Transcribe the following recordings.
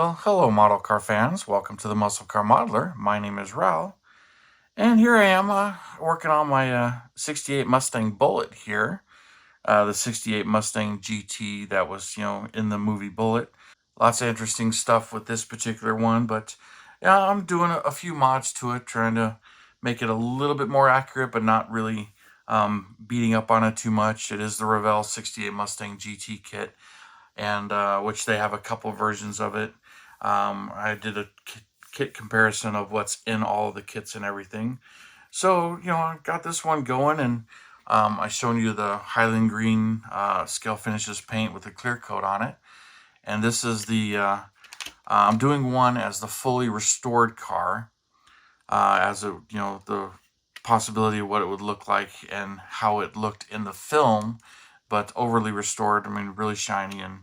Well, hello, model car fans. Welcome to the Muscle Car Modeler. My name is Rao, and here I am working on my 68 Mustang Bullitt here. The 68 Mustang GT that was, in the movie Bullitt. Lots of interesting stuff with this particular one, but yeah, I'm doing a few mods to it, trying to make it a little bit more accurate, but not really beating up on it too much. It is the Revell 68 Mustang GT kit, and which they have a couple versions of it. I did a kit comparison of what's in all of the kits and everything. So, I got this one going, and I shown you the Highland Green Scale Finishes paint with a clear coat on it. And this is I'm doing one as the fully restored car, as the possibility of what it would look like and how it looked in the film, but overly restored. I mean, really shiny, and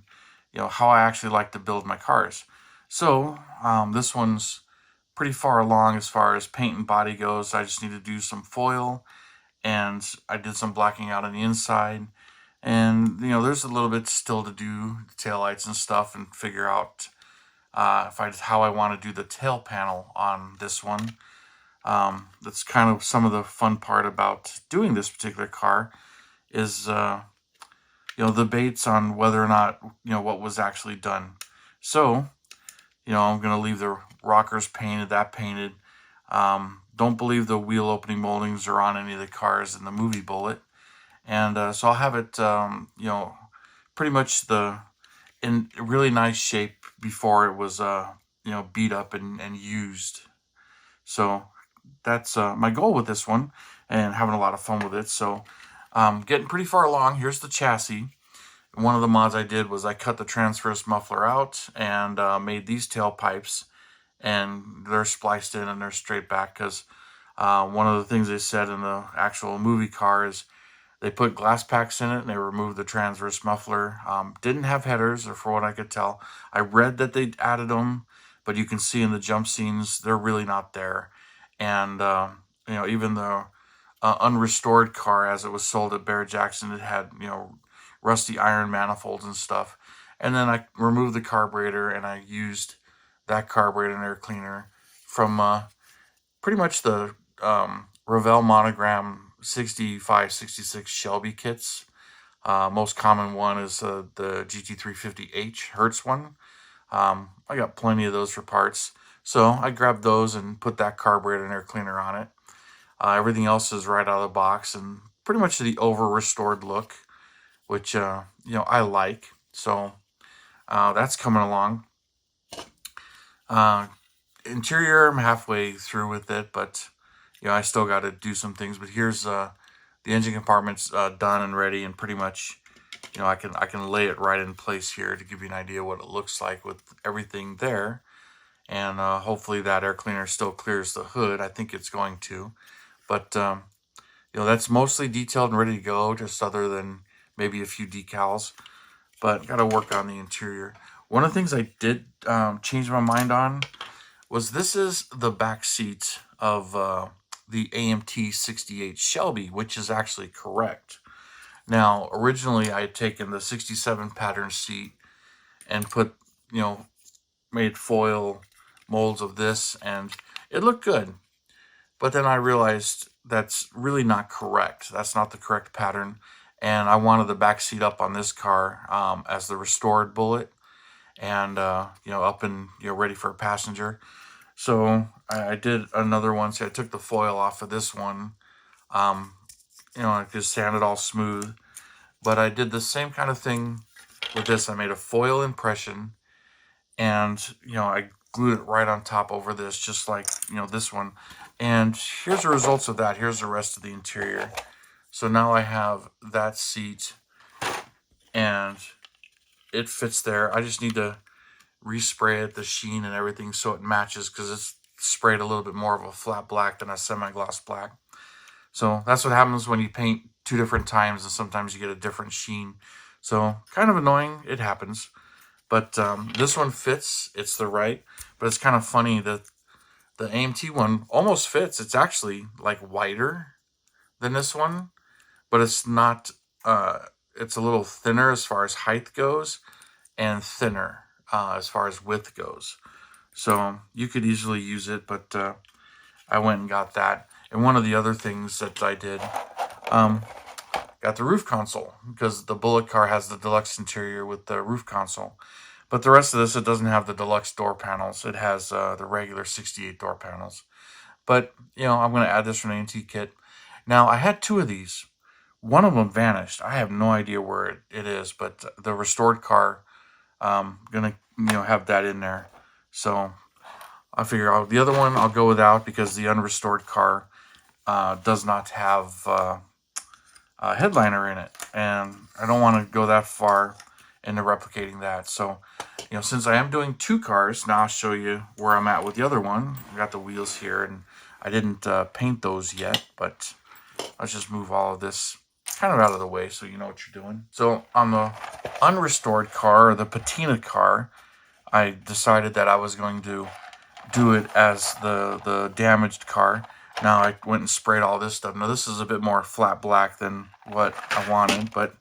how I actually like to build my cars. So this one's pretty far along as far as paint and body goes. I just need to do some foil, and I did some blacking out on the inside. And there's a little bit still to do, the taillights and stuff, and figure out how I want to do the tail panel on this one. That's kind of some of the fun part about doing this particular car is the debates on whether or not what was actually done. So I'm gonna leave the rockers painted. Don't believe the wheel opening moldings are on any of the cars in the movie Bullitt, and so I'll have it pretty much in really nice shape before it was beat up and used. So that's my goal with this one, and having a lot of fun with it. So getting pretty far along. Here's the chassis. One of the mods I did was I cut the transverse muffler out and made these tailpipes, and they're spliced in and they're straight back, because one of the things they said in the actual movie car is they put glass packs in it and they removed the transverse muffler. Didn't have headers, or for what I could tell. I read that they added them, but you can see in the jump scenes they're really not there. And even the unrestored car, as it was sold at Bear Jackson, it had rusty iron manifolds and stuff. And then I removed the carburetor, and I used that carburetor and air cleaner from pretty much the Revell monogram 65, 66 Shelby kits. Most common one is the GT350H Hertz one. I got plenty of those for parts, so I grabbed those and put that carburetor and air cleaner on it. Everything else is right out of the box, and pretty much the over restored look, which I like. So that's coming along. Interior, I'm halfway through with it, but I still got to do some things. But here's the engine compartment's done and ready, and pretty much I can lay it right in place here to give you an idea what it looks like with everything there. And hopefully that air cleaner still clears the hood. I think it's going to, but that's mostly detailed and ready to go, just other than maybe a few decals. But got to work on the interior. One of the things I did change my mind on was this is the back seat of the AMT 68 Shelby, which is actually correct. Now, originally I had taken the 67 pattern seat and put, made foil molds of this, and it looked good. But then I realized that's really not correct. That's not the correct pattern. And I wanted the back seat up on this car as the restored Bullitt, and up and ready for a passenger. So I did another one. So I took the foil off of this one. I just sanded all smooth. But I did the same kind of thing with this. I made a foil impression, and I glued it right on top over this, just like this one. And here's the results of that. Here's the rest of the interior. So now I have that seat, and it fits there. I just need to respray it, the sheen and everything, so it matches, because it's sprayed a little bit more of a flat black than a semi-gloss black. So that's what happens when you paint two different times, and sometimes you get a different sheen. So kind of annoying. It happens. But this one fits. It's the right. But it's kind of funny that the AMT one almost fits. It's actually like wider than this one, but it's not. It's a little thinner as far as height goes, and thinner as far as width goes. So you could easily use it, but I went and got that. And one of the other things that I did, got the roof console, because the Bullitt car has the deluxe interior with the roof console. But the rest of this, it doesn't have the deluxe door panels. It has the regular 68 door panels. But, I'm going to add this from the antique kit. Now, I had two of these. One of them vanished. I have no idea where it is, but the restored car, going to, have that in there. So I figure out the other one I'll go without, because the unrestored car does not have a headliner in it. And I don't want to go that far into replicating that. So, since I am doing two cars, now I'll show you where I'm at with the other one. I got the wheels here, and I didn't paint those yet, but let's just move all of this kind of out of the way so you know what you're doing. So on the unrestored car, or the patina car, I decided that I was going to do it as the damaged car. Now I went and sprayed all this stuff. Now this is a bit more flat black than what I wanted, but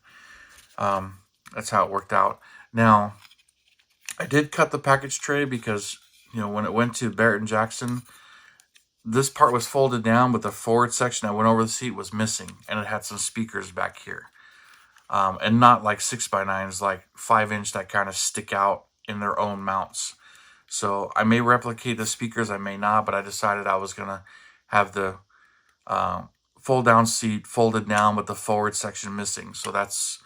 that's how it worked out. Now, I did cut the package tray because, when it went to Barrett & Jackson, this part was folded down, but the forward section that went over the seat was missing, and it had some speakers back here. And not like 6x9s, like 5-inch that kind of stick out in their own mounts. So I may replicate the speakers, I may not, but I decided I was going to have the fold-down seat folded down with the forward section missing. So that's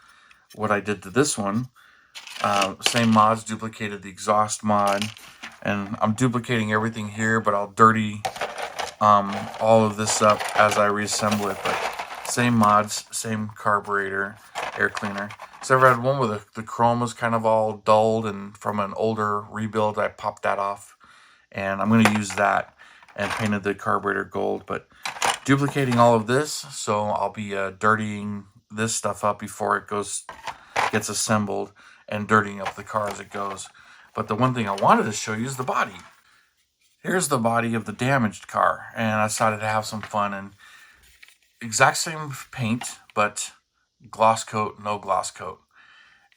what I did to this one. Same mods, duplicated the exhaust mod, and I'm duplicating everything here, but I'll dirty all of this up as I reassemble it. But same mods, same carburetor, air cleaner. So I had one where the chrome was kind of all dulled, and from an older rebuild I popped that off, and I'm going to use that, and painted the carburetor gold. But duplicating all of this, so I'll be dirtying this stuff up before it gets assembled, and dirtying up the car as it goes. But the one thing I wanted to show you is the body. Here's the body of the damaged car, and I decided to have some fun, and exact same paint, but gloss coat, no gloss coat.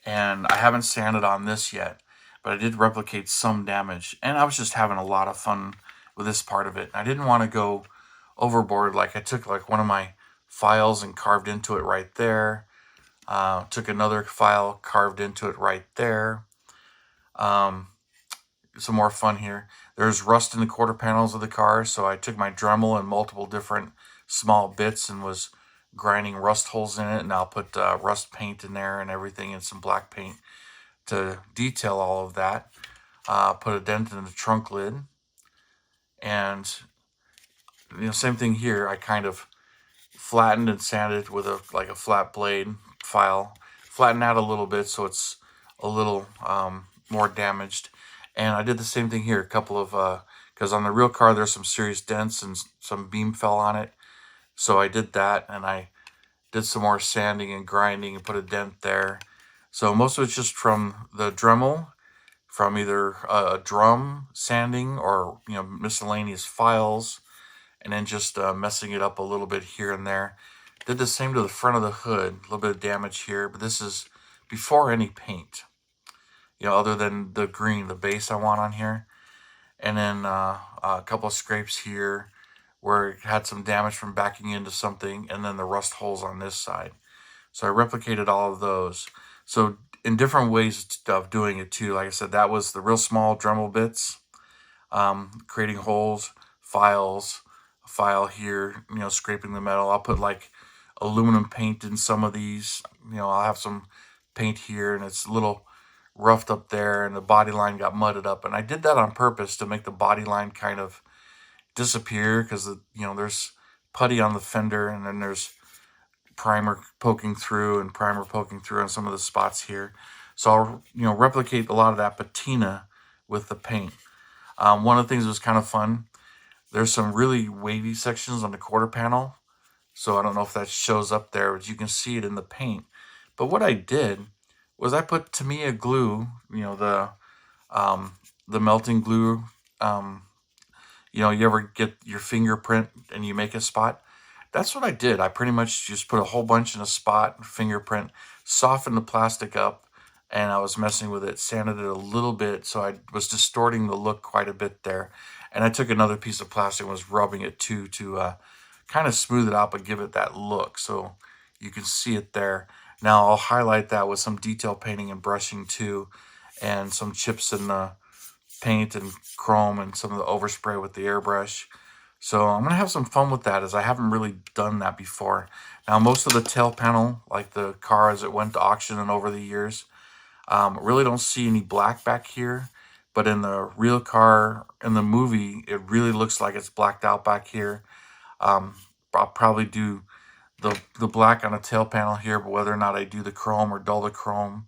And I haven't sanded on this yet, but I did replicate some damage, and I was just having a lot of fun with this part of it. I didn't want to go overboard. Like, I took like one of my files and carved into it right there. Took another file, carved into it right there. Some more fun here. There's rust in the quarter panels of the car, so I took my Dremel and multiple different small bits and was grinding rust holes in it, and I'll put rust paint in there and everything, and some black paint to detail all of that. Put a dent in the trunk lid, and same thing here. I kind of flattened and sanded with a flat blade file, flattened out a little bit so it's a little more damaged. And I did the same thing here, a couple of because on the real car there's some serious dents and some beam fell on it, so I did that, and I did some more sanding and grinding and put a dent there. So most of it's just from the Dremel, from either a drum sanding or miscellaneous files, and then just messing it up a little bit here and there. Did the same to the front of the hood, a little bit of damage here, but this is before any paint, other than the green, the base I want on here. And then a couple of scrapes here where it had some damage from backing into something, and then the rust holes on this side. So I replicated all of those. So in different ways of doing it too. Like I said, that was the real small Dremel bits, creating holes, files, a file here, scraping the metal. I'll put like aluminum paint in some of these. I'll have some paint here, and it's a little roughed up there, and the body line got mudded up. And I did that on purpose to make the body line kind of disappear, because there's putty on the fender, and then there's primer poking through on some of the spots here. So I'll replicate a lot of that patina with the paint. One of the things that was kind of fun, there's some really wavy sections on the quarter panel, so I don't know if that shows up there, but you can see it in the paint. But what I did was I put Tamiya glue, the melting glue. You ever get your fingerprint and you make a spot? That's what I did. I pretty much just put a whole bunch in a spot, fingerprint, softened the plastic up, and I was messing with it, sanded it a little bit, so I was distorting the look quite a bit there. And I took another piece of plastic and was rubbing it too to kind of smooth it out, but give it that look. So you can see it there. Now I'll highlight that with some detail painting and brushing too, and some chips in the paint and chrome and some of the overspray with the airbrush. So I'm going to have some fun with that, as I haven't really done that before. Now, most of the tail panel, like the car as it went to auction and over the years, really don't see any black back here. But in the real car, in the movie, it really looks like it's blacked out back here. Um, I'll probably do the black on the tail panel here, but whether or not I do the chrome or dull the chrome,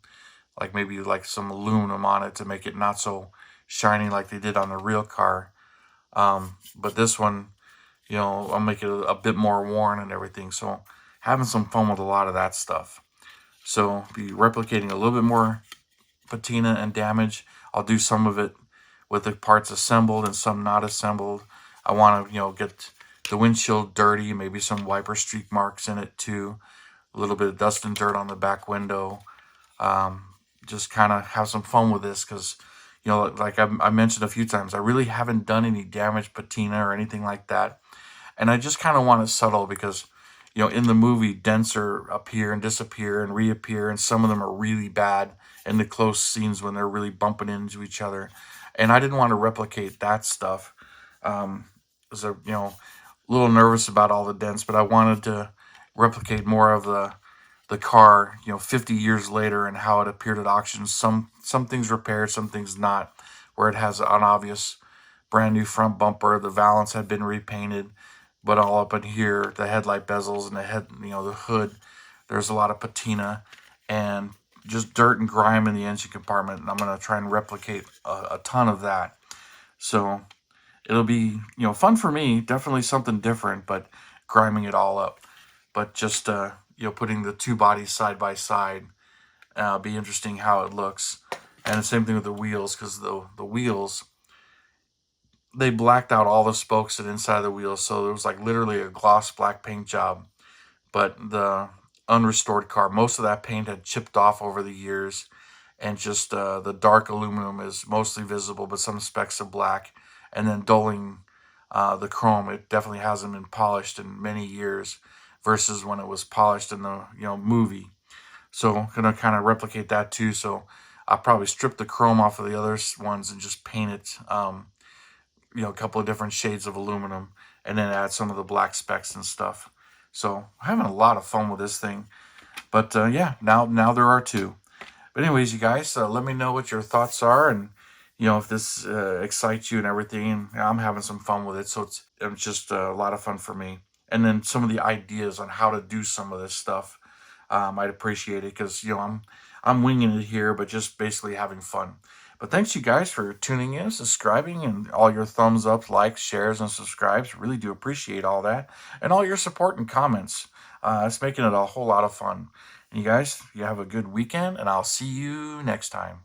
like maybe like some aluminum on it to make it not so shiny like they did on the real car. But this one, I'll make it a bit more worn and everything. So having some fun with a lot of that stuff. So be replicating a little bit more patina and damage. I'll do some of it with the parts assembled and some not assembled. I want to, get the windshield dirty, maybe some wiper streak marks in it too. A little bit of dust and dirt on the back window. Just kind of have some fun with this because, like I mentioned a few times, I really haven't done any damage patina or anything like that. And I just kind of want it subtle because, in the movie, dents are appear and disappear and reappear, and some of them are really bad in the close scenes when they're really bumping into each other. And I didn't want to replicate that stuff. Was a little nervous about all the dents, but I wanted to replicate more of the car, 50 years later and how it appeared at auction. Some things repaired, some things not, where it has an obvious brand new front bumper. The valance had been repainted, but all up in here, the headlight bezels and the hood, there's a lot of patina and just dirt and grime in the engine compartment. And I'm going to try and replicate a ton of that. So it'll be, fun for me, definitely something different, but griming it all up. But just, putting the two bodies side by side, be interesting how it looks. And the same thing with the wheels, because the wheels, they blacked out all the spokes and inside of the wheels, so there was like literally a gloss black paint job. But the unrestored car, most of that paint had chipped off over the years, and just the dark aluminum is mostly visible, but some specks of black. And then dulling the chrome, it definitely hasn't been polished in many years, versus when it was polished in the movie. So I'm gonna kind of replicate that too. So I'll probably strip the chrome off of the other ones and just paint it. A couple of different shades of aluminum, and then add some of the black specks and stuff. So I'm having a lot of fun with this thing. But yeah, now there are two. But anyways, you guys, let me know what your thoughts are, and if this excites you and everything. I'm having some fun with it, so it's just a lot of fun for me. And then some of the ideas on how to do some of this stuff, I'd appreciate it, because I'm winging it here, but just basically having fun. But thanks, you guys, for tuning in, subscribing, and all your thumbs up, likes, shares, and subscribes. Really do appreciate all that. And all your support and comments. It's making it a whole lot of fun. And you guys, you have a good weekend, and I'll see you next time.